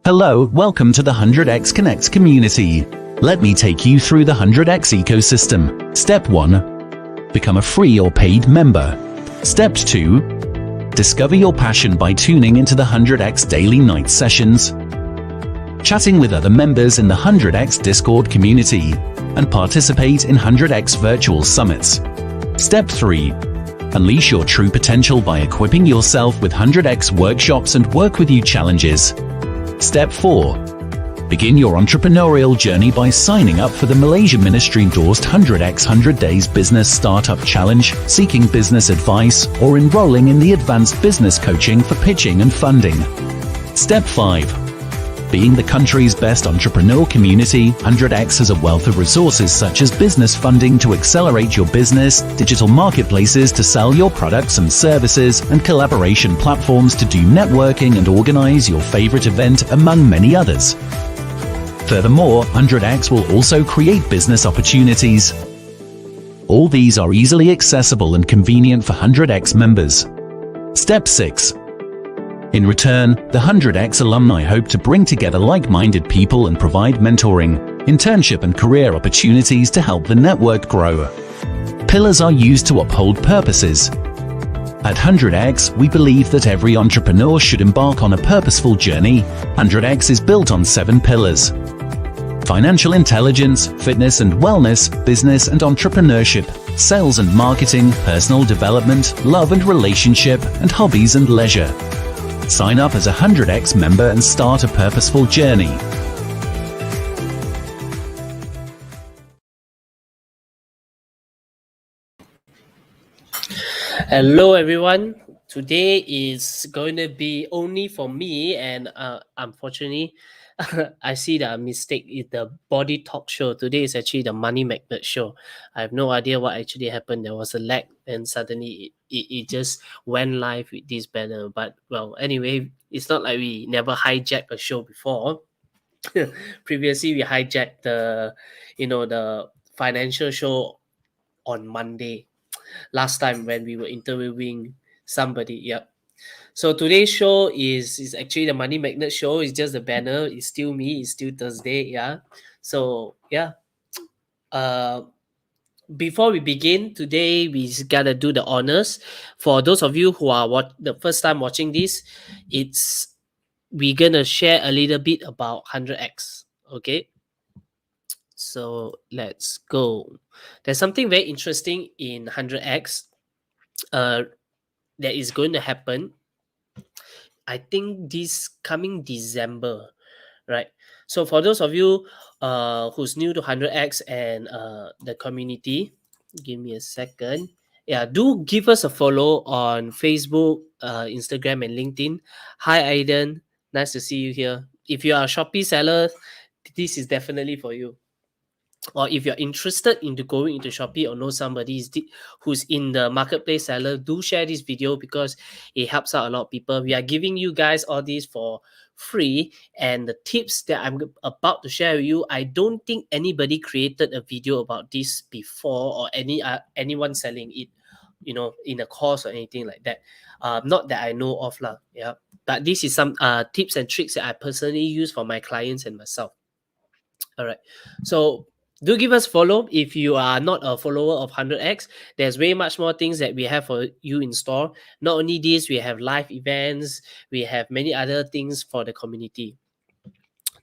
Hello, welcome to the 100x Connect community. Let me take you through the 100x ecosystem. Step 1. Become a free or paid member. Step 2. Discover your passion by tuning into the 100x daily night sessions, chatting with other members in the 100x Discord community, and participate in 100x virtual summits. Step 3. Unleash your true potential by equipping yourself with 100x workshops and work with you challenges. Step 4. Begin your entrepreneurial journey by signing up for the Malaysia Ministry-endorsed 100x 100 Days Business Startup Challenge, seeking business advice, or enrolling in the Advanced Business Coaching for pitching and funding. Step 5. Being the country's best entrepreneur community, 100x has a wealth of resources such as business funding to accelerate your business, digital marketplaces to sell your products and services, and collaboration platforms to do networking and organize your favorite event, among many others. Furthermore, 100x will also create business opportunities. All these are easily accessible and convenient for 100x members. Step 6. In return, the 100x alumni hope to bring together like-minded people and provide mentoring, internship and career opportunities to help the network grow. Pillars are used to uphold purposes. At 100x, we believe that every entrepreneur should embark on a purposeful journey. 100x is built on 7 pillars: financial intelligence, fitness and wellness, business and entrepreneurship, sales and marketing, personal development, love and relationship, and hobbies and leisure. Sign up as a 100x member and start a purposeful journey. Hello everyone. Today is going to be only for me, and unfortunately I see that a mistake is the body talk show. Today is actually the Money Magnet show. I have no idea what actually happened. There was a lag and suddenly it just went live with this banner. But well, anyway, it's not like we never hijacked a show before. Previously we hijacked the financial show on Monday last time when we were interviewing somebody. Yep. So today's show is actually the Money Magnet show. It's just a banner. It's still me. It's still Thursday. Yeah. So yeah. Before we begin today, we gotta do the honors. For those of you who are the first time watching this, we're gonna share a little bit about 100x. Okay. So let's go. There's something very interesting in 100x. That is going to happen. I think this coming December, right? So for those of you who's new to 100x and the community, give me a second. Yeah, do give us a follow on Facebook, Instagram, and LinkedIn. Hi, Aiden. Nice to see you here. If you are a Shopee seller, this is definitely for you. Or if you're interested into going into Shopee or know somebody who's in the marketplace seller, do share this video because it helps out a lot of people. We are giving you guys all these for free, and the tips that I'm about to share with you, I don't think anybody created a video about this before, or anyone selling it, in a course or anything like that. Not that I know of lah. Yeah, but this is some tips and tricks that I personally use for my clients and myself. All right, so do give us follow. If you are not a follower of 100x, there's way much more things that we have for you in store. Not only this, we have live events, we have many other things for the community.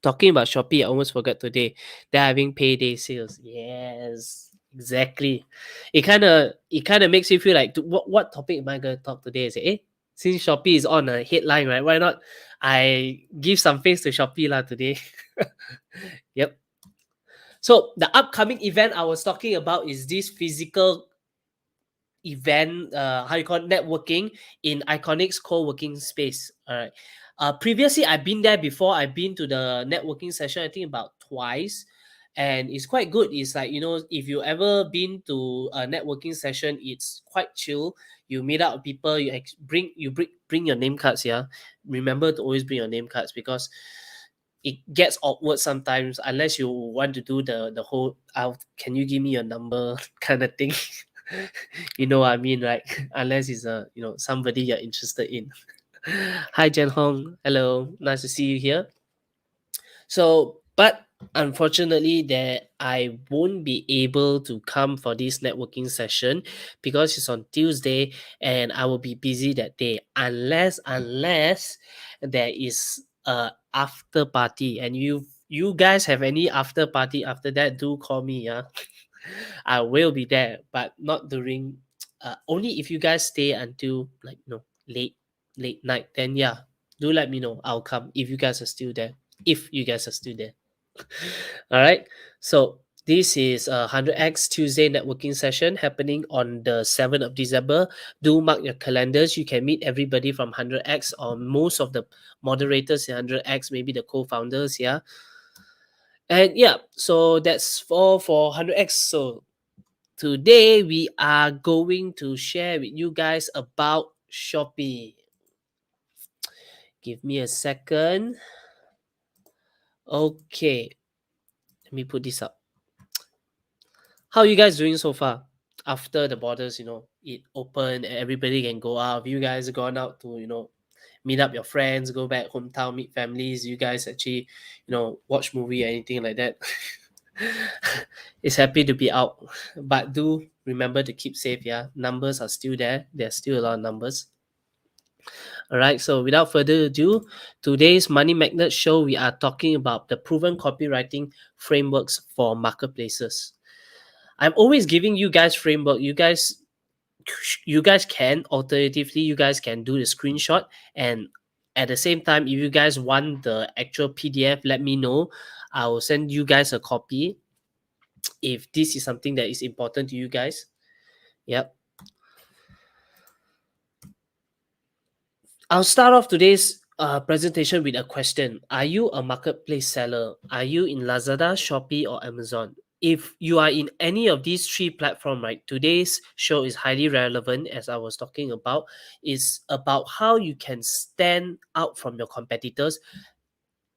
Talking about Shopee, I almost forgot today. They're having payday sales. Yes, exactly. It kind of makes you feel like, what topic am I going to talk today? Since Shopee is on a headline, right? Why not I give some face to Shopee lah today? Yep. So the upcoming event I was talking about is this physical event, networking in Iconic's co-working space. All right. Previously, I've been there before. I've been to the networking session, I think about twice. And it's quite good. It's like, if you ever been to a networking session, it's quite chill. You meet up with people, you bring your name cards, yeah. Remember to always bring your name cards because it gets awkward sometimes unless you want to do the whole can you give me your number kind of thing. You know what I mean, right? Unless it's somebody you're interested in. Hi Jen Hong, hello, nice to see you here. So, but unfortunately, that I won't be able to come for this networking session because it's on Tuesday and I will be busy that day unless there is a after party and you guys have any after party after that, do call me. Yeah. I will be there, but not during only if you guys stay until like late night, then yeah, do let me know. I'll come if you guys are still there. If you guys are still there. All right. So this is a 100x Tuesday networking session happening on the 7th of December. Do mark your calendars. You can meet everybody from 100x or most of the moderators in 100x, maybe the co-founders. Yeah. And yeah, so that's all for 100x. So today we are going to share with you guys about Shopee. Give me a second. Okay, let me put this up. How are you guys doing so far? After the borders, it opened and everybody can go out. Have you guys gone out to, meet up your friends, go back hometown, meet families? You guys actually, watch movie or anything like that? It's happy to be out. But do remember to keep safe, yeah? Numbers are still there. There's still a lot of numbers. All right, so without further ado, today's Money Magnet show, we are talking about the proven copywriting frameworks for marketplaces. I'm always giving you guys framework. You guys can, alternatively, you guys can do the screenshot, and at the same time, if you guys want the actual PDF, let me know. I will send you guys a copy if this is something that is important to you guys. Yep. I'll start off today's presentation with a question. Are you a marketplace seller? Are you in Lazada, Shopee, or Amazon? If you are in any of these three platforms, right, today's show is highly relevant, as I was talking about. It's about how you can stand out from your competitors.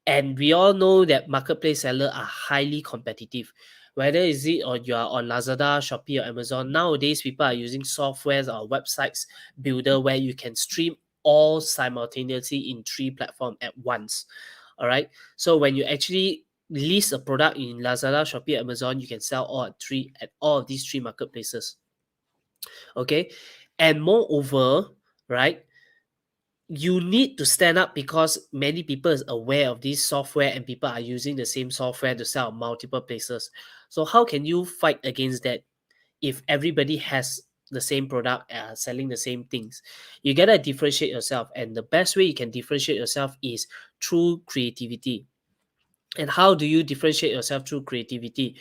And we all know that marketplace sellers are highly competitive. Whether is it or you are on Lazada, Shopee, or Amazon, nowadays people are using softwares or websites builder where you can stream all simultaneously in three platforms at once. All right. So when you actually list a product in Lazada, Shopee, Amazon, you can sell at all of these three marketplaces. Okay. And moreover, right, you need to stand up because many people is aware of this software and people are using the same software to sell multiple places. So how can you fight against that if everybody has the same product selling the same things? You gotta differentiate yourself, and the best way you can differentiate yourself is through creativity. And how do you differentiate yourself through creativity?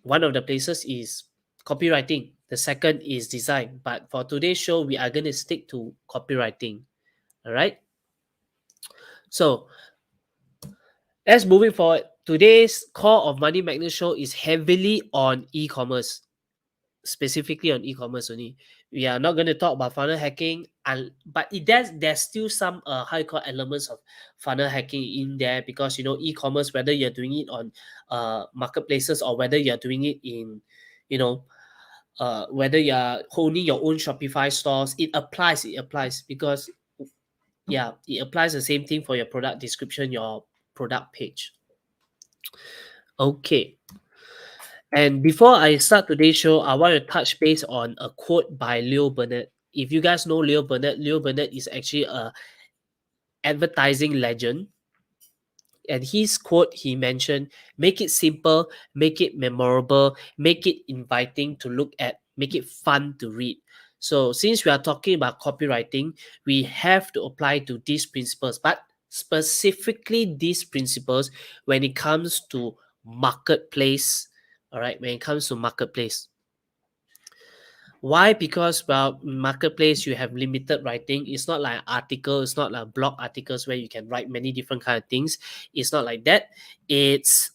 One of the places is copywriting. The second is design. But for today's show, we are going to stick to copywriting. All right. So let's moving forward. Today's core of Money Magnet show is heavily on e-commerce, specifically on e-commerce only. We are not going to talk about funnel hacking, but there's still some high core elements of funnel hacking in there because e-commerce, whether you're doing it on marketplaces or whether you're doing it in whether you're holding your own Shopify stores, it applies because it applies the same thing for your product description, your product page. Okay. And before I start today's show, I want to touch base on a quote by Burnett. If you guys know Burnett is actually a advertising legend. And his quote, he mentioned, make it simple, make it memorable, make it inviting to look at, make it fun to read. So since we are talking about copywriting, we have to apply to these principles, but specifically these principles when it comes to marketplace. All right, when it comes to marketplace. Why? Because marketplace, you have limited writing. It's not like article, it's not like blog articles where you can write many different kind of things. It's not like that. It's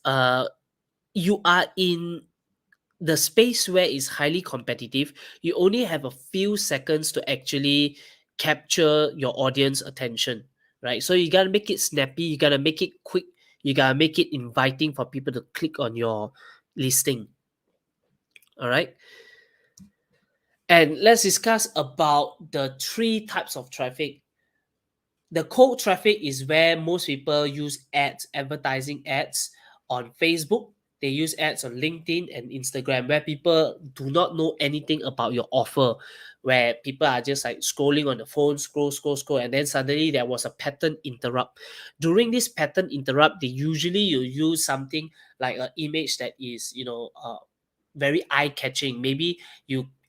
you are in the space where it's highly competitive. You only have a few seconds to actually capture your audience attention, right? So you gotta make it snappy, you gotta make it quick, you gotta make it inviting for people to click on your listing. All right. And let's discuss about the three types of traffic. The cold traffic is where most people use ads, advertising ads on Facebook. They use ads on LinkedIn and Instagram, where people do not know anything about your offer, where people are just like scrolling on the phone, scroll, and then suddenly there was a pattern interrupt. During this pattern interrupt, they usually you use something like an image that is, very eye-catching. Maybe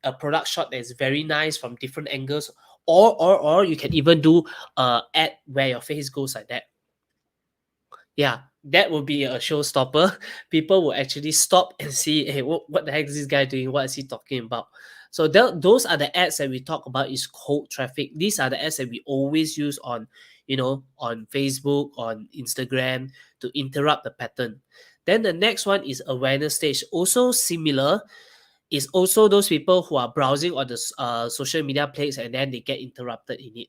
a product shot that is very nice from different angles, or you can even do ad where your face goes like that. Yeah, that would be a showstopper. People will actually stop and see, hey, what the heck is this guy doing? What is he talking about? So those are the ads that we talk about is cold traffic. These are the ads that we always use on, on Facebook, on Instagram to interrupt the pattern. Then the next one is awareness stage. Also similar, is also those people who are browsing on the social media plates and then they get interrupted in it.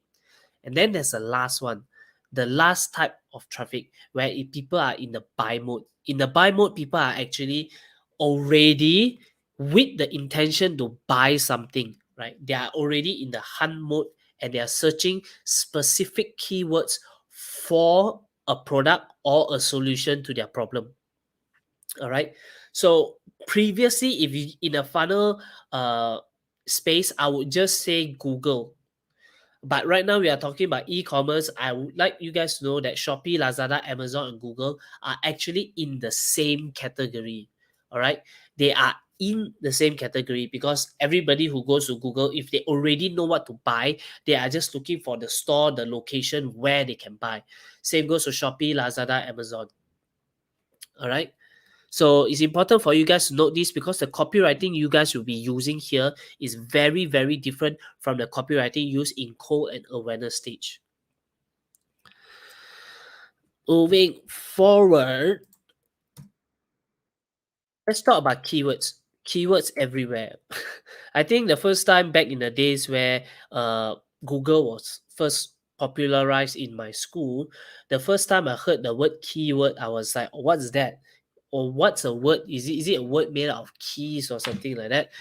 And then there's the last one, the last type of traffic, where if people are in the buy mode. In the buy mode, people are actually already with the intention to buy something, right? They are already in the hunt mode and they are searching specific keywords for a product or a solution to their problem. All right. So previously, if you in a funnel space, I would just say Google. But right now we are talking about e-commerce. I would like you guys to know that Shopee, Lazada, Amazon, and Google are actually in the same category. All right. They are in the same category because everybody who goes to Google, if they already know what to buy, they are just looking for the store, the location where they can buy. Same goes to Shopee, Lazada, Amazon. All right. So it's important for you guys to note this because the copywriting you guys will be using here is very, very different from the copywriting used in cold and awareness stage. Moving forward, let's talk about keywords. Keywords everywhere. I think the first time back in the days where Google was first popularized in my school, the first time I heard the word keyword, I was like, what's that? Or what's a word? Is it a word made out of keys or something like that?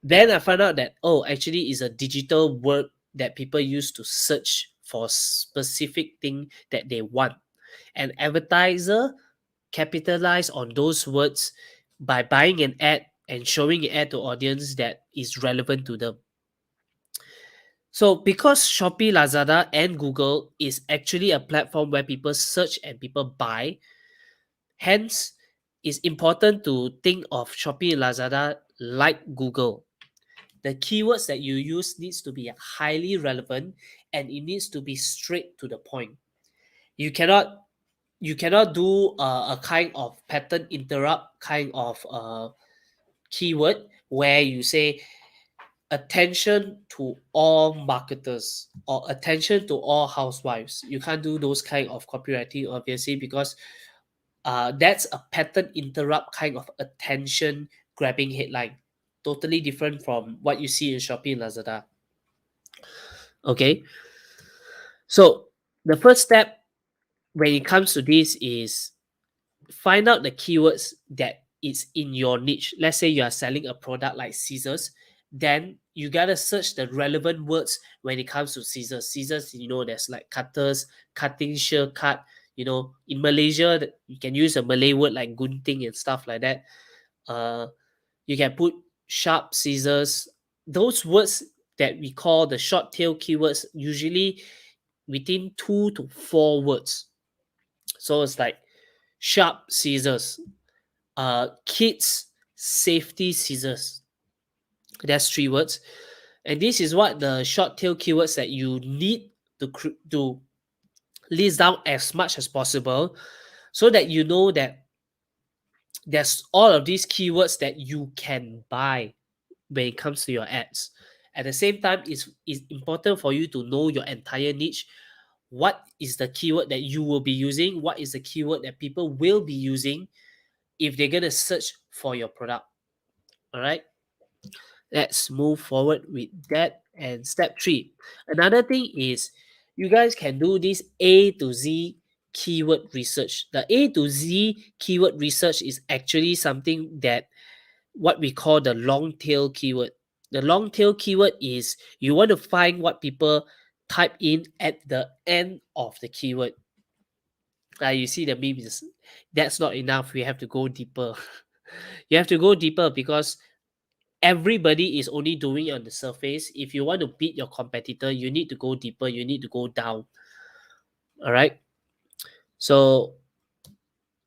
Then I found out that, actually it's a digital word that people use to search for specific thing that they want. An advertiser capitalize on those words by buying an ad and showing an ad to audience that is relevant to them. So because Shopee, Lazada, and Google is actually a platform where people search and people buy, hence, it's important to think of Shopee and Lazada like Google. The keywords that you use needs to be highly relevant and it needs to be straight to the point. You cannot do a kind of pattern interrupt kind of keyword where you say attention to all marketers or attention to all housewives. You can't do those kind of copywriting, obviously, because that's a pattern interrupt kind of attention grabbing headline. Totally different from what you see in Shopee and Lazada. Okay. So the first step when it comes to this is find out the keywords that is in your niche. Let's say you are selling a product like scissors, then you gotta search the relevant words when it comes to scissors. Scissors, there's like cutters, cutting, shear cut. In Malaysia, you can use a Malay word like gunting and stuff like that. You can put sharp scissors. Those words that we call the short tail keywords, usually within 2 to 4 words. So it's like sharp scissors, kids safety scissors. That's 3 words. And this is what the short tail keywords that you need to list down as much as possible so that you know that there's all of these keywords that you can buy when it comes to your ads. At the same time, it's important for you to know your entire niche. What is the keyword that you will be using? What is the keyword that people will be using if they're going to search for your product? All right. Let's move forward with that. And step 3. Another thing is you guys can do this A to Z keyword research. The A to Z keyword research is actually something that what we call the long tail keyword. The long tail keyword is you want to find what people type in at the end of the keyword. You see the memes, that's not enough. We have to go deeper. You have to go deeper because everybody is only doing it on the surface. If you want to beat your competitor, you need to go deeper. You need to go down. All right. So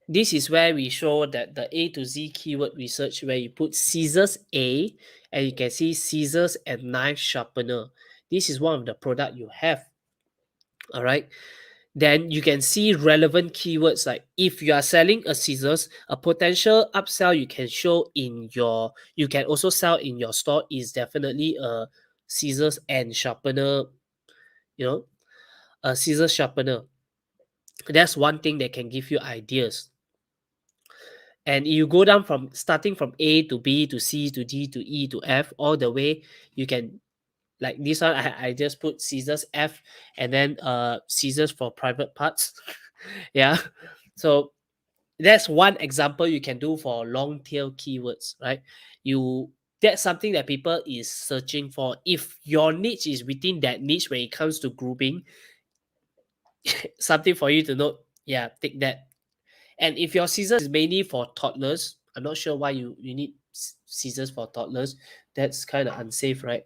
this is where we show that the A to Z keyword research, where you put scissors A and you can see scissors and knife sharpener. This is one of the product you have. All right. Then you can see relevant keywords, like if you are selling a scissors, a potential upsell you can show in your, you can also sell in your store is definitely a scissors and sharpener, a scissors sharpener. That's one thing that can give you ideas. And you go down from starting from A to B to C to D to E to F, all the way, you can, like this one, I just put scissors F and then scissors for private parts. Yeah. So that's one example you can do for long tail keywords, right? That's something that people is searching for. If your niche is within that niche when it comes to grouping, something for you to note. Yeah, take that. And if your scissors is mainly for toddlers, I'm not sure why you need scissors for toddlers. That's kind of unsafe, right?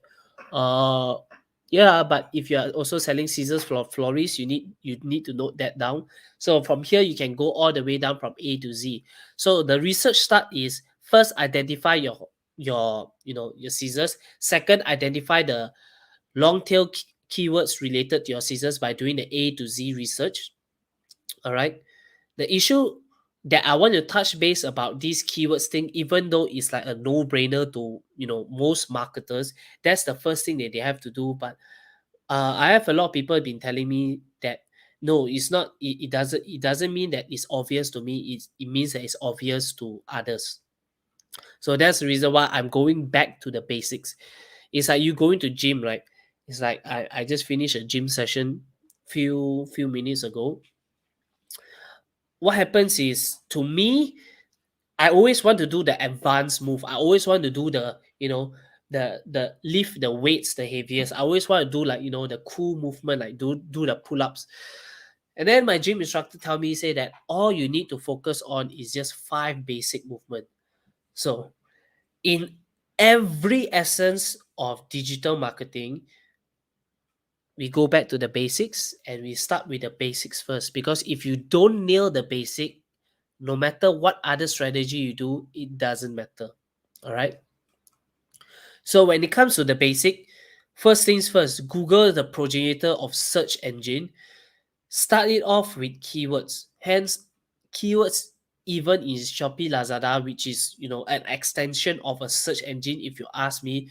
Yeah, but if you are also selling scissors for florists, you need to note that down. So from here you can go all the way down from A to Z. So the research start is first identify your scissors. Second, identify the long tail keywords related to your scissors by doing the A to Z research. All right. The issue that I want to touch base about these keywords thing, even though it's like a no-brainer to most marketers, that's the first thing that they have to do. But I have a lot of people been telling me that no, it's not. It doesn't mean that it's obvious to me. It means that it's obvious to others. So that's the reason why I'm going back to the basics. It's like you going to gym, right? It's like I just finished a gym session few minutes ago. What happens is, to me, I always want to do the advanced move. I always want to do the, the lift the weights the heaviest. I always want to do like, the cool movement, like do the pull-ups. And then my gym instructor say that all you need to focus on is just 5 basic movement. So in every essence of digital marketing, we go back to the basics and we start with the basics first. Because if you don't nail the basic, no matter what other strategy you do, it doesn't matter. All right. So when it comes to the basic, first things first, Google, the progenitor of search engine. Start it off with keywords. Hence, keywords even in Shopee, Lazada, which is an extension of a search engine. If you ask me,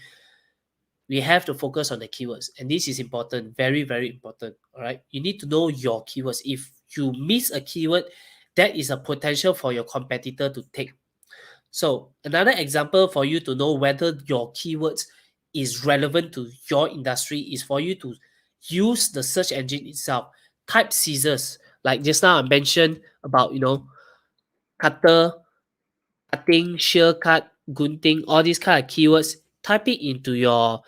we have to focus on the keywords, and this is important, very, very important. All right, you need to know your keywords. If you miss a keyword, that is a potential for your competitor to take. So another example for you to know whether your keywords is relevant to your industry is for you to use the search engine itself. Type scissors, like just now I mentioned about cutter, cutting, shear cut, gunting, all these kind of keywords. Type it into your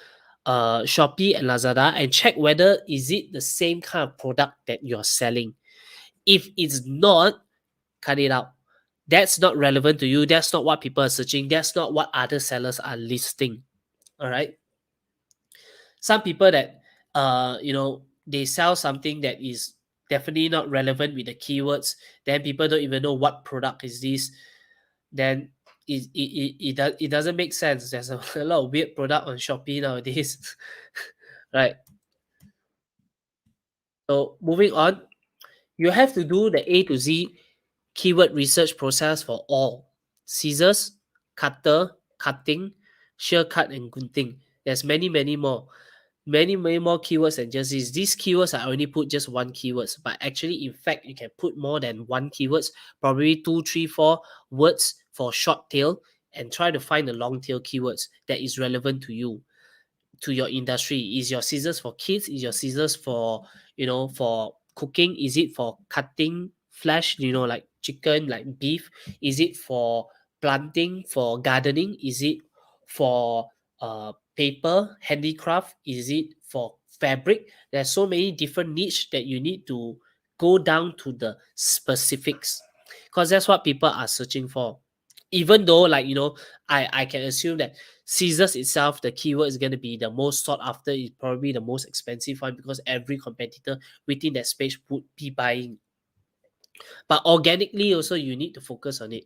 Shopee and Lazada and check whether is it the same kind of product that you're selling. If it's not, cut it out. That's not relevant to you. That's not what people are searching. That's not what other sellers are listing. All right. Some people that they sell something that is definitely not relevant with the keywords, then people don't even know what product is this. Then it doesn't make sense. There's a lot of weird product on Shopee nowadays. Right. So moving on, you have to do the A to Z keyword research process for all. Scissors, cutter, cutting, shear cut, and gunting. There's many more. Many more keywords than just these. These keywords I only put just one keywords, but actually, in fact, you can put more than one keywords, probably 2, 3, 4 words for short tail, and try to find the long tail keywords that is relevant to you, to your industry. Is your scissors for kids? Is your scissors for for cooking? Is it for cutting flesh, like chicken, like beef? Is it for planting, for gardening? Is it for paper handicraft? Is it for fabric. There's so many different niche that you need to go down to the specifics, because that's what people are searching for. Even though, like, I can assume that scissors itself, the keyword is going to be the most sought after, is probably the most expensive one, because every competitor within that space would be buying. But organically also, you need to focus on it.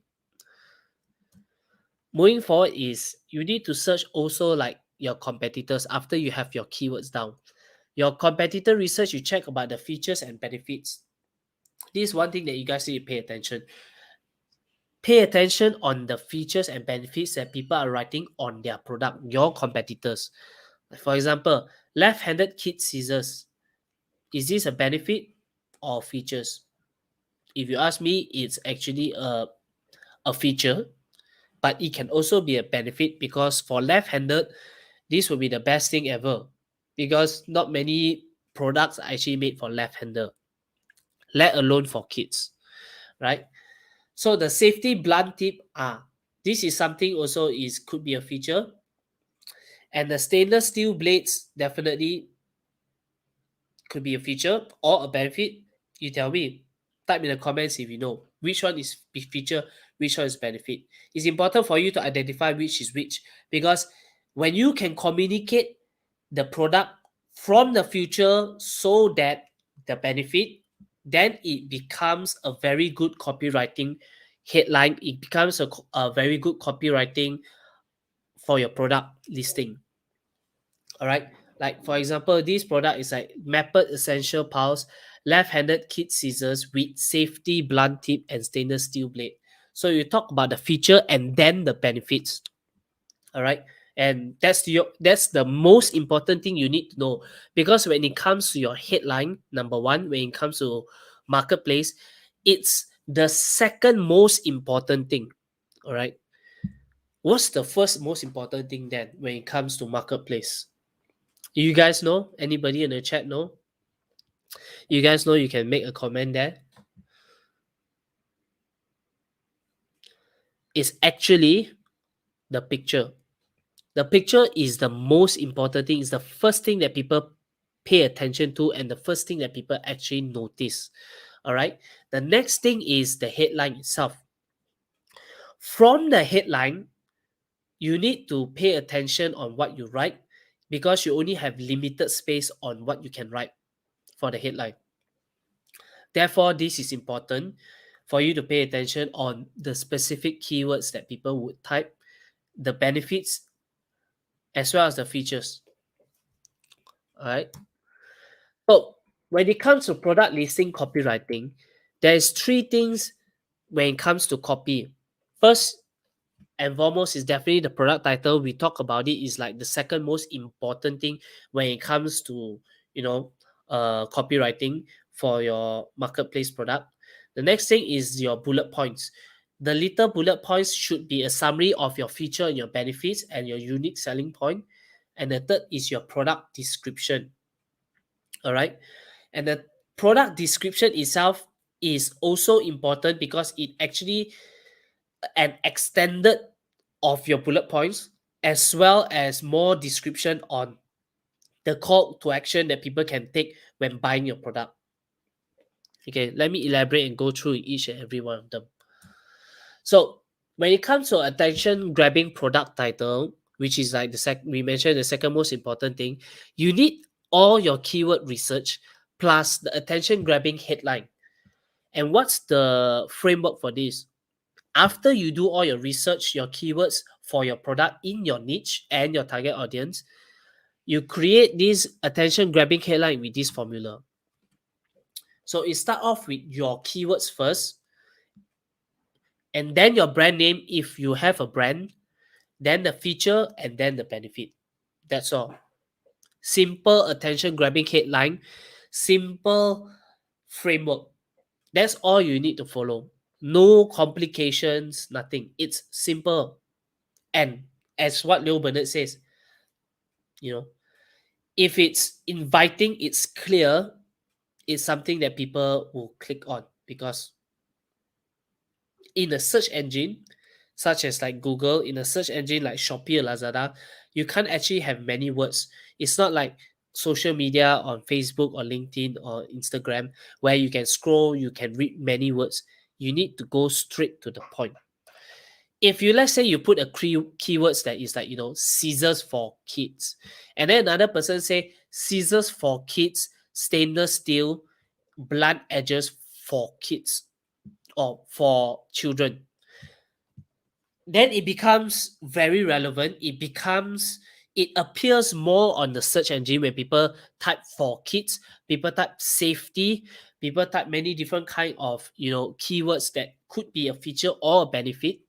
Moving forward is you need to search also like your competitors after you have your keywords down. Your competitor research, you check about the features and benefits. This is one thing that you guys need to pay attention. Pay attention on the features and benefits that people are writing on their product, your competitors. For example, left-handed kid scissors. Is this a benefit or features? If you ask me, it's actually a feature, but it can also be a benefit, because for left-handed, this will be the best thing ever, because not many products are actually made for left-hander, let alone for kids, right? So the safety blunt tip, this is something also could be a feature. And the stainless steel blades definitely could be a feature or a benefit. You tell me. Type in the comments if you know which one is feature, which one is benefit. It's important for you to identify which is which, because when you can communicate the product from the future so that the benefit, then it becomes a very good copywriting headline. It becomes a very good copywriting for your product listing. All right. Like, for example, this product is like 𝗵𝗵 Essential Pulse left-handed kid scissors with safety blunt tip and stainless steel blade. So you talk about the feature and then the benefits. All right. And that's the most important thing you need to know, because when it comes to your headline, number one, when it comes to marketplace, it's the second most important thing. All right. What's the first most important thing then when it comes to marketplace? You guys know? Anybody in the chat know? You guys know, you can make a comment there. It's actually the picture. The picture is the most important thing. It's the first thing that people pay attention to and the first thing that people actually notice. All right. The next thing is the headline itself. From the headline, you need to pay attention on what you write, because you only have limited space on what you can write for the headline. Therefore, this is important for you to pay attention on the specific keywords that people would type, the benefits, as well as the features. All right. So when it comes to product listing copywriting, there's three things when it comes to copy. First and foremost is definitely the product title. We talk about it, is like the second most important thing when it comes to copywriting for your marketplace product. The next thing is your bullet points. The little bullet points should be a summary of your feature and your benefits and your unique selling point. And the third is your product description. All right. And the product description itself is also important, because it actually an extended of your bullet points, as well as more description on the call to action that people can take when buying your product. Okay, let me elaborate and go through each and every one of them. So when it comes to attention grabbing product title, which is like we mentioned the second most important thing, you need all your keyword research plus the attention grabbing headline. And what's the framework for this? After you do all your research, your keywords for your product in your niche and your target audience, you create this attention grabbing headline with this formula. So it start off with your keywords first, and then your brand name if you have a brand, then the feature, and then the benefit. That's all. Simple attention grabbing headline, simple framework. That's all you need to follow. No complications, nothing. It's simple. And as what Burnett says, if it's inviting, it's clear, it's something that people will click on, because in a search engine, such as like Google, in a search engine like Shopee or Lazada, you can't actually have many words. It's not like social media on Facebook or LinkedIn or Instagram where you can scroll, you can read many words. You need to go straight to the point. If you, let's say you put a keywords that is like, scissors for kids, and then another person say scissors for kids, stainless steel, blunt edges for kids or for children, then it becomes very relevant. It appears more on the search engine when people type for kids, people type safety, people type many different kind of keywords that could be a feature or a benefit.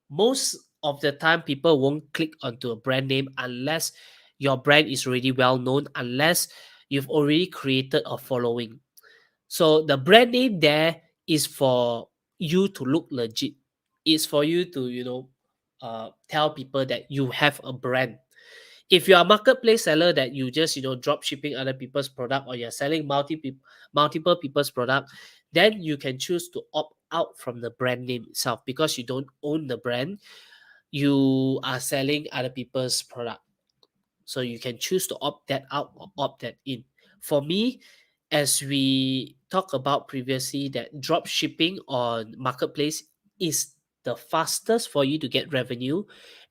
Most of the time people won't click onto a brand name unless your brand is already well known, unless you've already created a following. So the brand name there is for you to look legit. It's for you to tell people that you have a brand. If you're a marketplace seller that you just drop shipping other people's product, or you're selling multiple people's product, then you can choose to opt out from the brand name itself because you don't own the brand. You are selling other people's product, so you can choose to opt that out or opt that in. For me, as we talked about previously, that drop shipping on marketplace is the fastest for you to get revenue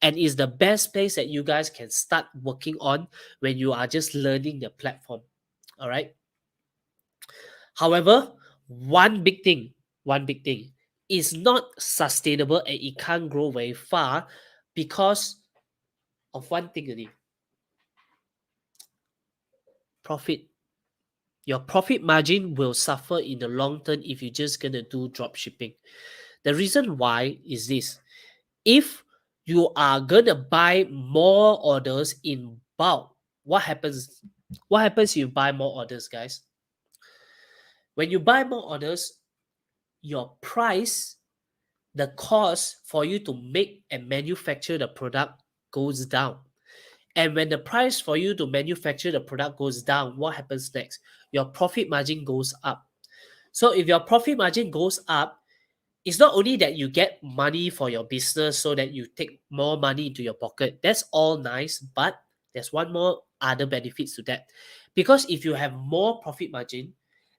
and is the best place that you guys can start working on when you are just learning the platform. All right. However, one big thing is not sustainable and it can't grow very far because of one thing only: profit. Your profit margin will suffer in the long term if you're just going to do drop shipping. The reason why is this: if you are going to buy more orders in bulk, what happens? What happens if you buy more orders, guys? When you buy more orders, your price, the cost for you to make and manufacture the product goes down. And when the price for you to manufacture the product goes down, what happens next? Your profit margin goes up. So if your profit margin goes up, it's not only that you get money for your business so that you take more money into your pocket. That's all nice, but there's one more other benefits to that. Because if you have more profit margin,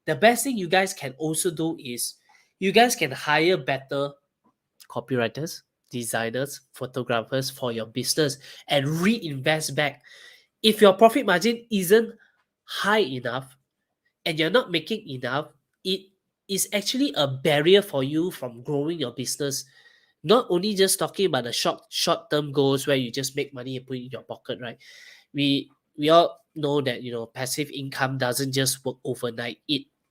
the best thing you guys can also do is you guys can hire better copywriters, designers, photographers for your business and reinvest back. If your profit margin isn't high enough and you're not making enough, it is actually a barrier for you from growing your business. Not only just talking about the short-term goals where you just make money and put it in your pocket, right? We all know that passive income doesn't just work overnight.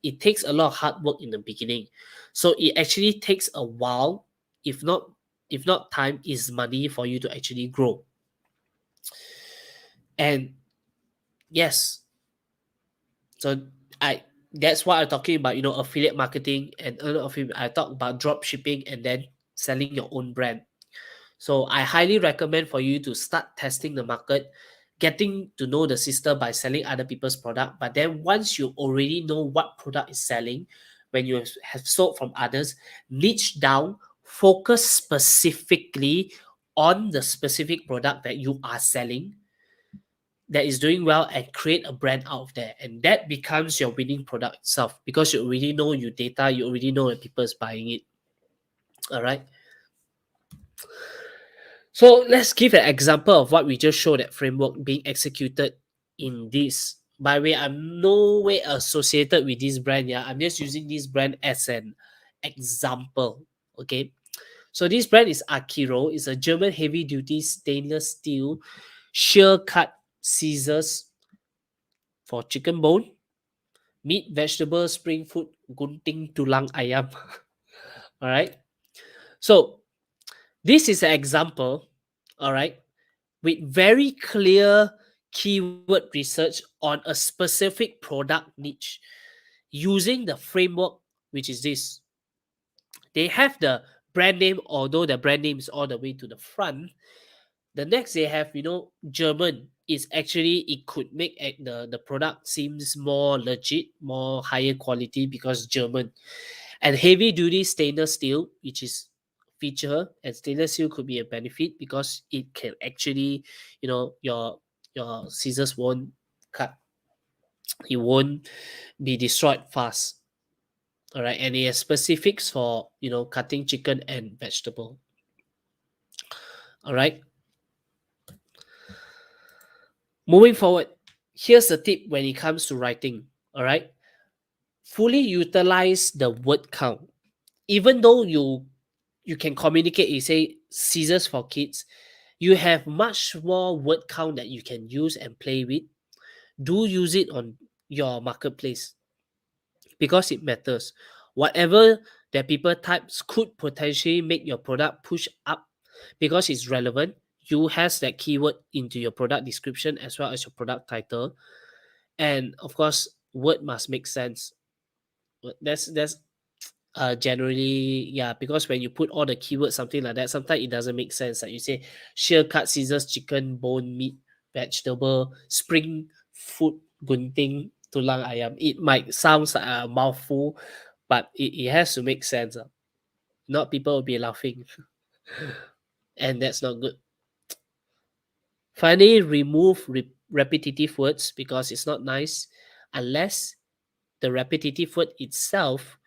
It takes a lot of hard work in the beginning. So it actually takes a while, if not time is money, for you to actually grow. And yes, so that's why I'm talking about affiliate marketing, and I talk about drop shipping and then selling your own brand. So I highly recommend for you to start testing the market, getting to know the system by selling other people's product. But then once you already know what product is selling, when you have sold from others, niche down, focus specifically on the specific product that you are selling that is doing well, and create a brand out of there. And that becomes your winning product itself because you already know your data, you already know that people is buying it. All right. So let's give an example of what we just showed, that framework being executed in this. By the way, I'm no way associated with this brand. Yeah, I'm just using this brand as an example. Okay. So this brand is 𝗧cie𝗽𝗆𝗆. It's a German heavy-duty stainless steel shear cut scissors for chicken bone, meat, vegetable, spring food, gunting tulang ayam. All right. So this is an example, all right, with very clear keyword research on a specific product niche using the framework, which is this. They have the brand name, although the brand name is all the way to the front. The next they have, German. Is actually, it could make the product seems more legit, more higher quality because German. And heavy duty stainless steel, which is feature, and stainless steel could be a benefit because it can actually, your scissors won't cut. It won't be destroyed fast. All right, and it has specifics for cutting chicken and vegetable. All right. Moving forward, here's a tip when it comes to writing. All right, fully utilize the word count. Even though you can communicate, you say scissors for kids, you have much more word count that you can use and play with. Do use it on your marketplace because it matters. Whatever that people types could potentially make your product push up because it's relevant. You has that keyword into your product description as well as your product title, and of course, word must make sense. That's generally, yeah, because when you put all the keywords something like that, sometimes it doesn't make sense. Like you say shear cut scissors chicken bone meat vegetable spring food gunting tulang ayam. It might sound like a mouthful, but it has to make sense. Not people will be laughing and that's not good. Finally, remove repetitive words because it's not nice unless the repetitive word itself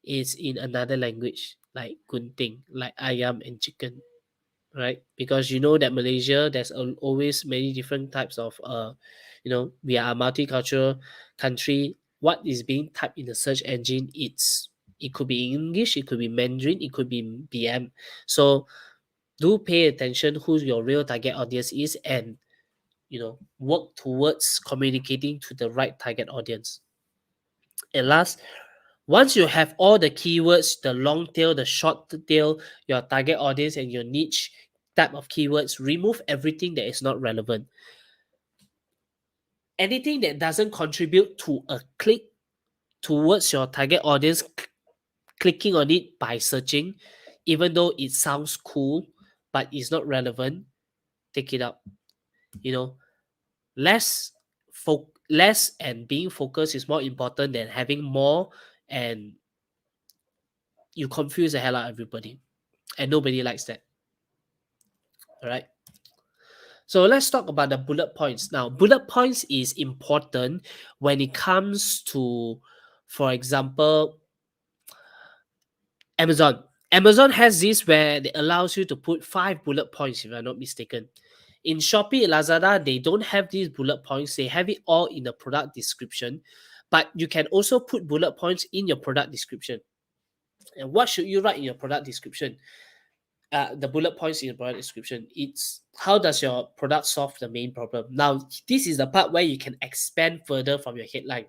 is in another language like gunting, like ayam and chicken, right? Because you know that Malaysia, there's always many different types of we are a multicultural country. What is being typed in the search engine, it could be English, it could be Mandarin, it could be BM. So do pay attention who your real target audience is, and work towards communicating to the right target audience. And last, once you have all the keywords, the long tail, the short tail, your target audience and your niche type of keywords, remove everything that is not relevant. Anything that doesn't contribute to a click towards your target audience clicking on it by searching, even though it sounds cool but it's not relevant, take it out. Less and being focused is more important than having more, and you confuse the hell out of everybody, and nobody likes that. All right. So let's talk about the bullet points. Now, bullet points is important when it comes to, for example, Amazon. Amazon has this where it allows you to put 5 bullet points, if I'm not mistaken. In Shopee, Lazada, they don't have these bullet points. They have it all in the product description. But you can also put bullet points in your product description. And what should you write in your product description? The bullet points in the product description, it's how does your product solve the main problem. Now, this is the part where you can expand further from your headline.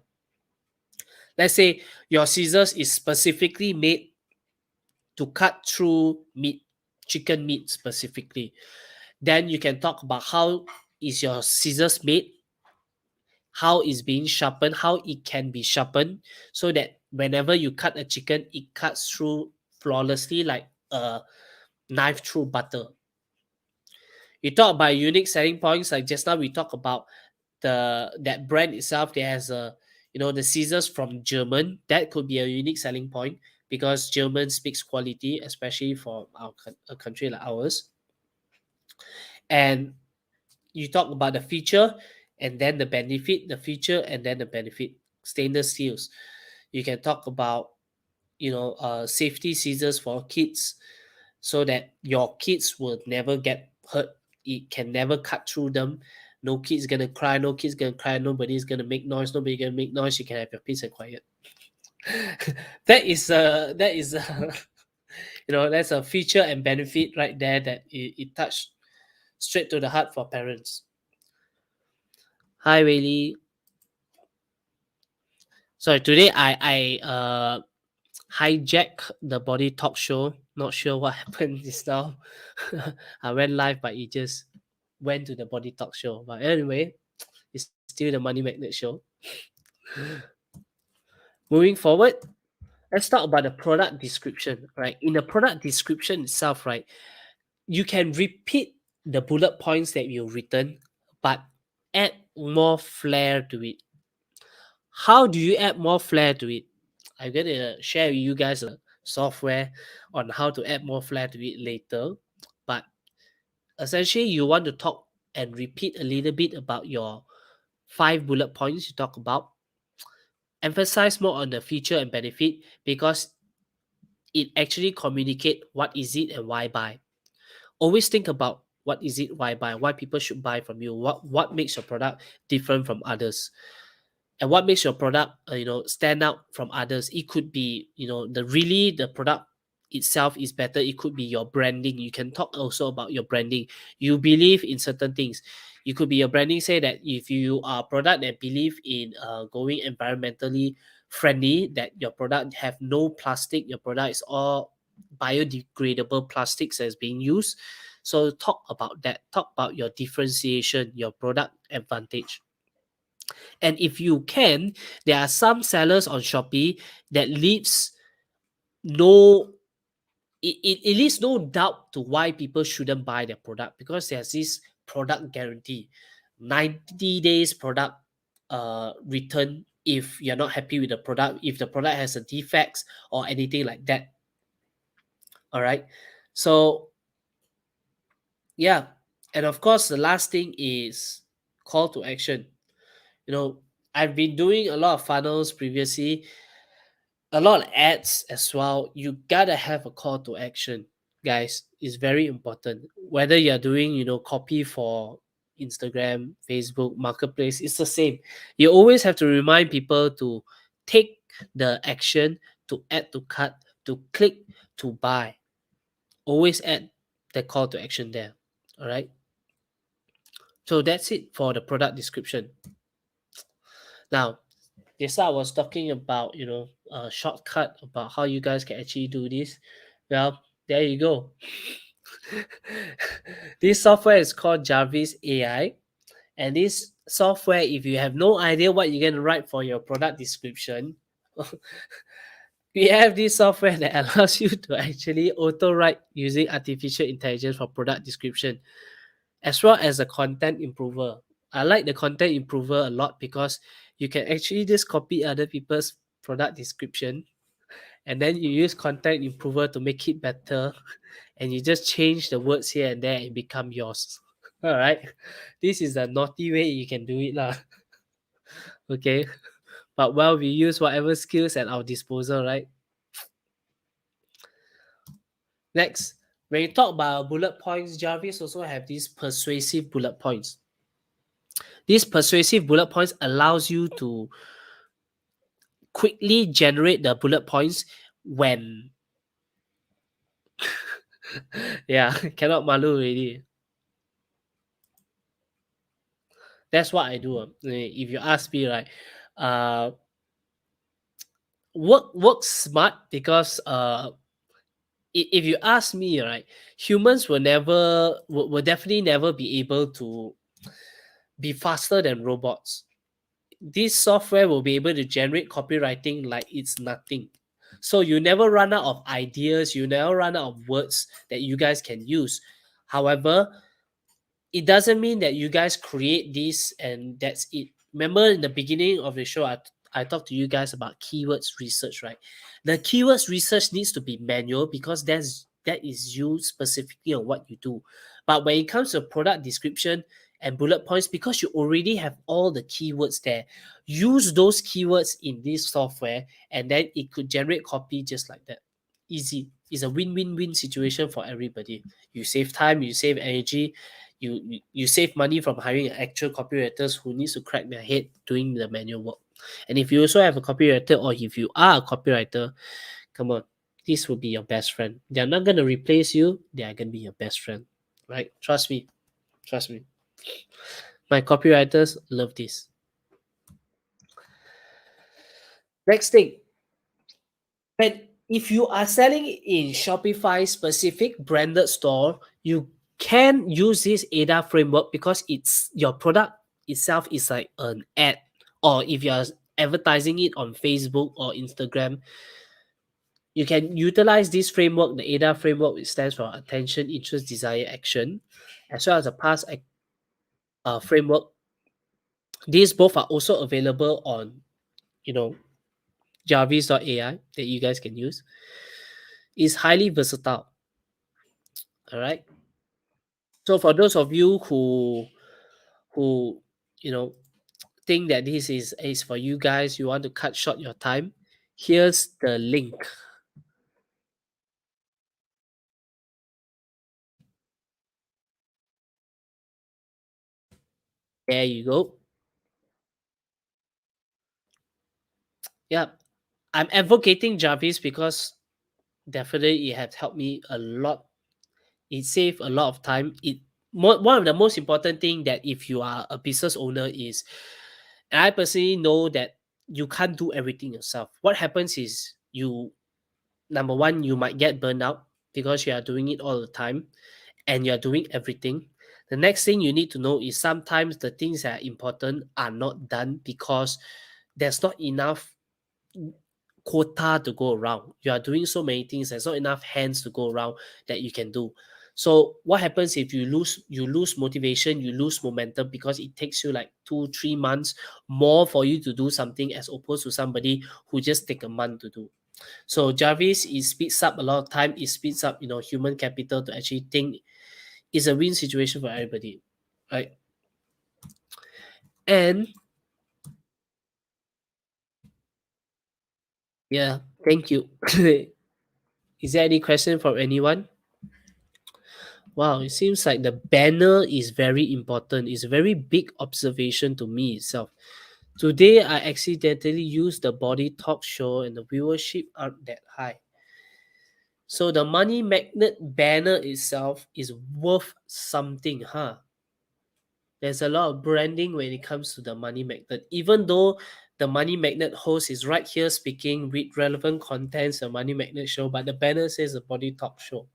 Let's say your scissors is specifically made to cut through meat, chicken meat specifically. Then you can talk about how is your scissors made, how is being sharpened, how it can be sharpened, so that whenever you cut a chicken, it cuts through flawlessly like a knife through butter. You talk about unique selling points, like just now we talk about that brand itself. There has the scissors from German. That could be a unique selling point because German speaks quality, especially for a country like ours. And you talk about the feature and then the benefit, the feature and then the benefit. Stainless steels. You can talk about safety scissors for kids, so that your kids will never get hurt. It can never cut through them. No kid's gonna cry, no kid's gonna cry, nobody's gonna make noise, nobody gonna make noise. You can have your peace and quiet. that is that's a feature and benefit right there that it touched straight to the heart for parents. Hi 𝗿𝗍. Sorry, today I hijack the body talk show. Not sure what happened just now. I went live, but it just went to the body talk show. But anyway, it's still the Money Magnet show. Moving forward, let's talk about the product description. Right, in the product description itself, right, you can repeat the bullet points that you've written, but add more flair to it. How do you add more flair to it? I'm going to share with you guys a software on how to add more flair to it later. But essentially, you want to talk and repeat a little bit about your 5 bullet points you talk about. Emphasize more on the feature and benefit because it actually communicate what is it and why buy. Always think about what is it, why buy, why people should buy from you, what makes your product different from others, and what makes your product stand out from others. It could be the product itself is better. It could be your branding. You can talk also about your branding. You believe in certain things. You could be your branding, say that if you are a product that believe in going environmentally friendly, that your product have no plastic, your product is all biodegradable plastics that's being used. So talk about that. Talk about your differentiation, your product advantage. And if you can, there are some sellers on Shopee that leaves no it leaves no doubt to why people shouldn't buy their product, because there's this product guarantee, 90 days product return if you're not happy with the product, if the product has a defects or anything like that. All right, so yeah. And of course, the last thing is call to action. I've been doing a lot of funnels previously, a lot of ads as well. You gotta have a call to action, guys. It's very important. Whether you're doing, copy for Instagram, Facebook, Marketplace, it's the same. You always have to remind people to take the action, to add to cart, to click, to buy. Always add the call to action there. All right. So that's it for the product description. Now, just I was talking about, a shortcut about how you guys can actually do this. Well, there you go. This software is called Jarvis Ai. And this software, if you have no idea what you're going to write for your product description, we have this software that allows you to actually auto-write using artificial intelligence for product description, as well as a content improver. I like the content improver a lot because you can actually just copy other people's product description and then you use content improver to make it better, and you just change the words here and there and become yours. All right, this is the naughty way you can do it lah. Okay, but well, we use whatever skills at our disposal, right? Next, when you talk about bullet points, Jarvis also have these persuasive bullet points. These persuasive bullet points allows you to quickly generate the bullet points when yeah, cannot malu already. That's what I do. If you ask me, right, work smart, because if you ask me, right, humans will definitely never be able to be faster than robots. This software will be able to generate copywriting like it's nothing. So you never run out of ideas, you never run out of words that you guys can use. However, it doesn't mean that you guys create this and that's it. Remember in the beginning of the show, I talked to you guys about keywords research, right? The keywords research needs to be manual because that is you specifically on what you do. But when it comes to product description and bullet points, because you already have all the keywords there, use those keywords in this software and then it could generate copy just like that. Easy. It's a win-win-win situation for everybody. You save time, you save energy, you save money from hiring actual copywriters who needs to crack their head doing the manual work. And if you also have a copywriter, or if you are a copywriter, come on, this will be your best friend. They're not going to replace you. They are going to be your best friend, right? Trust me. Trust me. My copywriters love this. Next thing. If you are selling in Shopify specific branded store, you can use this ADA framework because it's your product itself is like an ad. Or if you are advertising it on Facebook or Instagram, you can utilize this framework, the ADA framework, which stands for attention, interest, desire, action, as well as the past framework. These both are also available on, Jarvis.ai that you guys can use. It's highly versatile. All right. So for those of you who think that this is for you guys, you want to cut short your time, here's the link. There you go. Yeah, I'm advocating Jarvis because definitely it has helped me a lot. It saved a lot of time. One of the most important thing that if you are a business owner is, and I personally know that you can't do everything yourself. What happens is number one, you might get burned out because you are doing it all the time and you're doing everything. The next thing you need to know is sometimes the things that are important are not done because there's not enough quota to go around. You are doing so many things, there's not enough hands to go around that you can do. So what happens if you lose motivation, you lose momentum because it takes you like 2-3 months more for you to do something as opposed to somebody who just take a month to do. So Jarvis, it speeds up a lot of time, it speeds up human capital to actually think. It's a win situation for everybody, right? And yeah, thank you. Is there any question from anyone? Wow, it seems like the banner is very important. It's a very big observation to me itself. Today, I accidentally used the body talk show and the viewership aren't that high. So the money magnet banner itself is worth something, huh? There's a lot of branding when it comes to the money magnet. Even though the money magnet host is right here speaking with relevant contents, the money magnet show, but the banner says the body talk show.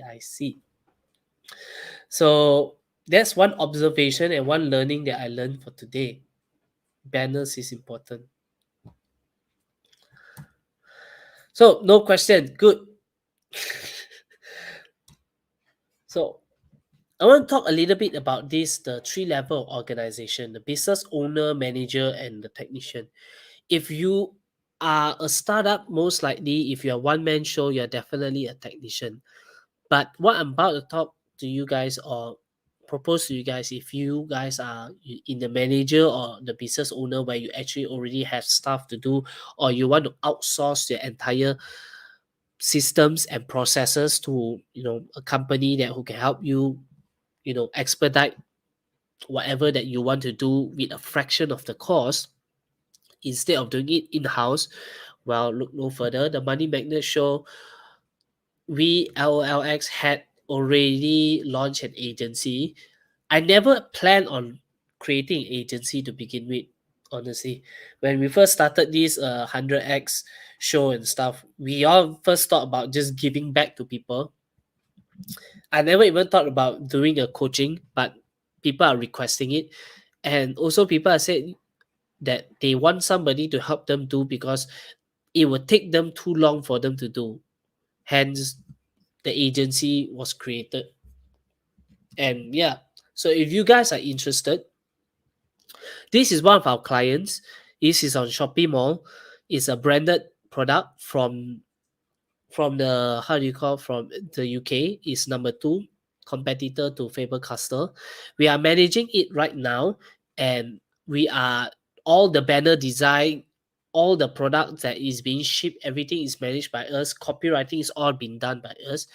I see. So that's one observation and one learning that I learned for today. Banners is important. So no question. Good. So I want to talk a little bit about the 3-level of organization, the business owner, manager, and the technician. If you are a startup, most likely, if you're a one-man show, you're definitely a technician. But what I'm about to talk to you guys or propose to you guys, if you guys are in the manager or the business owner where you actually already have stuff to do, or you want to outsource your entire systems and processes to a company that who can help you expedite whatever that you want to do with a fraction of the cost instead of doing it in-house. Well, look no further. The Money Magnet Show, we LOLX had already launched an agency. I never planned on creating an agency to begin with, honestly. When we first started this 100x show and stuff, we all first thought about just giving back to people. I never even thought about doing a coaching, but people are requesting it. And also people are saying that they want somebody to help them do because it would take them too long for them to do. Hence, the agency was created. And yeah, so if you guys are interested, this is one of our clients. This is on Shopee Mall. It's a branded product from the from the UK. It's number 2 competitor to 𝗬𝗵𝗄𝗃. We are managing it right now, and we are all the banner design, all the products that is being shipped, everything is managed by us. Copywriting is all being done by us.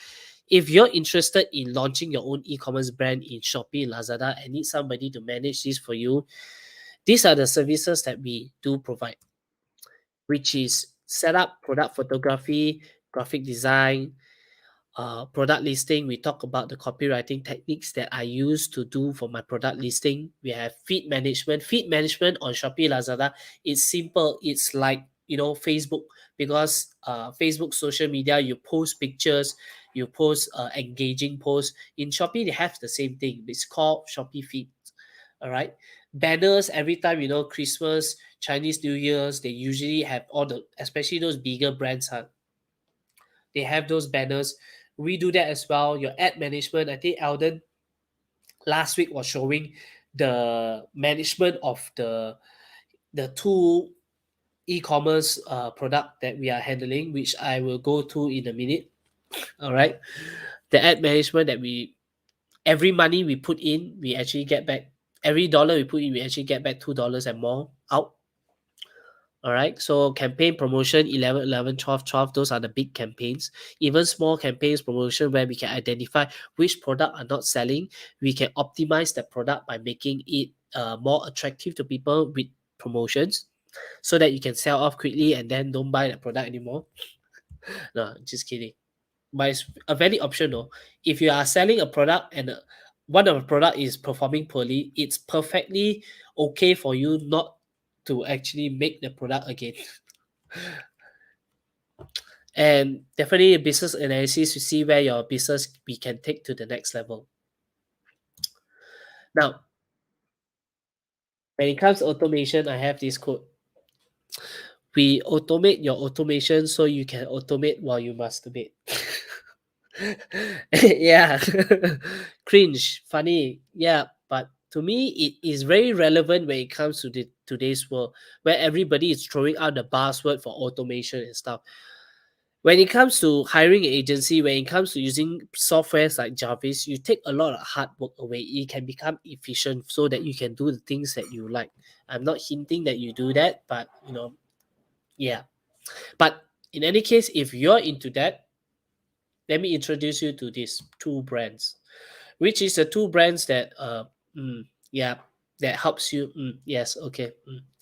If you're interested in launching your own e-commerce brand in Shopee, Lazada, and need somebody to manage this for you, these are the services that we do provide, which is setup, product photography, graphic design, product listing. We talk about the copywriting techniques that I use to do for my product listing. We have feed management. Feed management on Shopee, Lazada, it's simple. It's like Facebook, because Facebook social media, you post pictures, you post engaging posts. In Shopee, they have the same thing. It's called Shopee feed. All right. Banners every time, Christmas, Chinese New Year's, they usually have all the, especially those bigger brands, they have those banners. We do that as well. Your ad management, I think Eldon last week was showing the management of the 2 e-commerce product that we are handling, which I will go to in a minute. All right. The ad management that every money we put in, we actually get back every dollar we put in, we actually get back $2 and more out. All right, so campaign promotion 11, 11, 12, 12, those are the big campaigns. Even small campaigns promotion where we can identify which product are not selling, we can optimize the product by making it more attractive to people with promotions so that you can sell off quickly and then don't buy the product anymore. No, just kidding. But it's a valid option though. If you are selling a product and one of the product is performing poorly, it's perfectly okay for you not to actually make the product again. And definitely business analysis to see where your business we can take to the next level. Now, when it comes to automation, I have this quote. We automate your automation so you can automate while you masturbate. Yeah. Cringe, funny. Yeah, but to me, it is very relevant when it comes to today's world where everybody is throwing out the buzzword for automation and stuff. When it comes to hiring an agency, when it comes to using softwares like Jarvis, you take a lot of hard work away. It can become efficient so that you can do the things that you like. I'm not hinting that you do that, but yeah. But in any case, if you're into that, let me introduce you to these two brands, which is the two brands that yeah, that helps you. Yes, okay.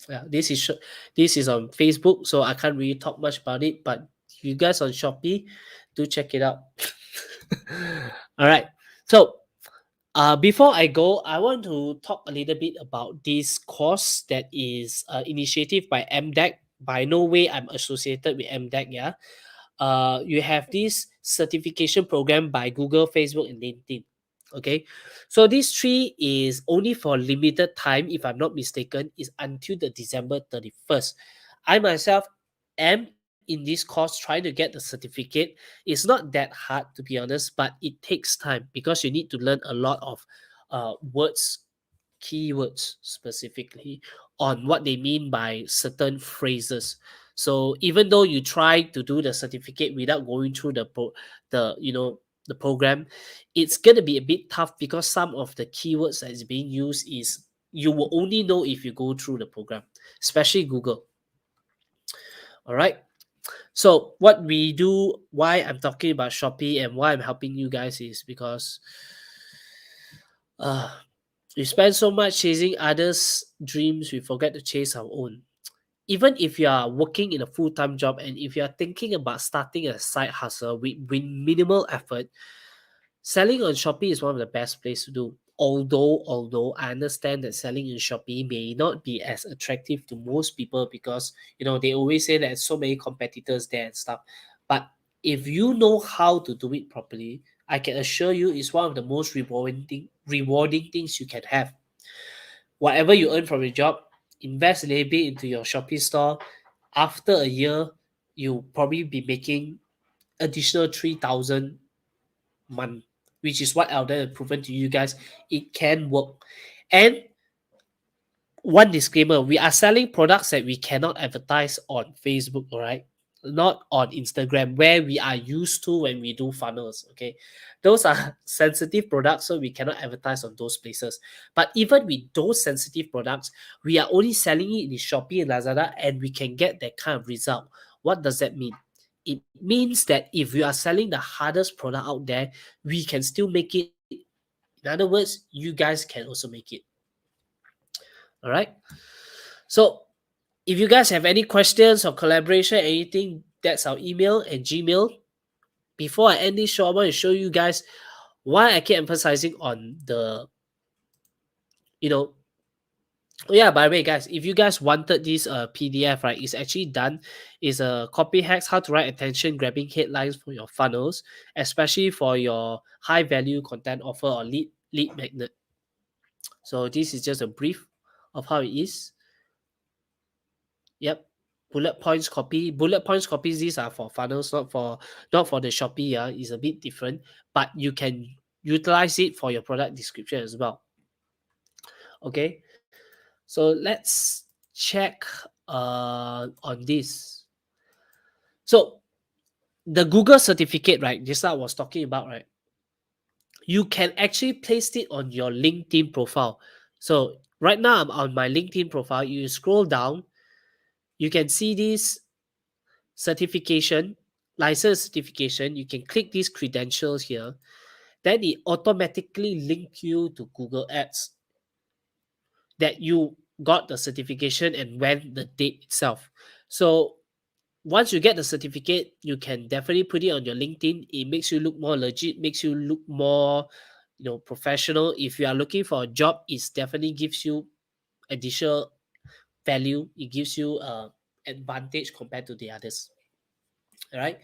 Yeah, this is on Facebook, so I can't really talk much about it, but you guys on Shopee, do check it out. All right. So before I go, I want to talk a little bit about this course that is initiative by MDEC. By no way I'm associated with MDEC, yeah. You have this certification program by Google, Facebook, and LinkedIn. Okay, so this three is only for limited time, if I'm not mistaken, is until the December 31st. I myself am in this course trying to get the certificate. It's not that hard, to be honest, but it takes time because you need to learn a lot of words, keywords specifically on what they mean by certain phrases. So even though you try to do the certificate without going through the program, it's gonna be a bit tough because some of the keywords that is being used is you will only know if you go through the program, especially Google. All right. So what we do, why I'm talking about Shopee and why I'm helping you guys is because we spend so much chasing others' dreams, we forget to chase our own. Even if you are working in a full-time job and if you are thinking about starting a side hustle with minimal effort, selling on Shopee is one of the best places to do. Although I understand that selling in Shopee may not be as attractive to most people because they always say that there's so many competitors there and stuff. But if you know how to do it properly, I can assure you it's one of the most rewarding things you can have. Whatever you earn from your job, invest a little bit into your Shopee store. After a year, you'll probably be making additional 3,000 month, which is what Elden has proven to you guys. It can work. And one disclaimer, we are selling products that we cannot advertise on Facebook, all right? Not on Instagram, where we are used to when we do funnels, okay? Those are sensitive products, so we cannot advertise on those places. But even with those sensitive products, we are only selling it in Shopee and Lazada, and we can get that kind of result. What does that mean? It means that if we are selling the hardest product out there, we can still make it. In other words, you guys can also make it. All right. So if you guys have any questions or collaboration, anything, that's our email and Gmail. Before I end this show, I want to show you guys why I keep emphasizing on the, yeah, by the way, guys, if you guys wanted this PDF, right, it's actually done. It's a copy hacks, how to write attention grabbing headlines for your funnels, especially for your high value content offer or lead magnet. So this is just a brief of how it is. Yep. Bullet points copy. Bullet points copies, these are for funnels, not for the Shopee. Yeah, it's a bit different, but you can utilize it for your product description as well. Okay. So let's check on this. So the Google certificate, right? Just like I was talking about, right? You can actually place it on your LinkedIn profile. So right now I'm on my LinkedIn profile. You scroll down, you can see this certification, license certification. You can click these credentials here. Then it automatically link you to Google Ads that you got the certification and when the date itself. So once you get the certificate, you can definitely put it on your LinkedIn. It makes you look more legit, makes you look more, professional. If you are looking for a job, it definitely gives you additional value. It gives you advantage compared to the others. All right.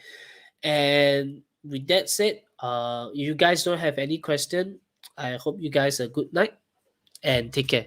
And with that said, you guys don't have any question. I hope you guys a good night and take care.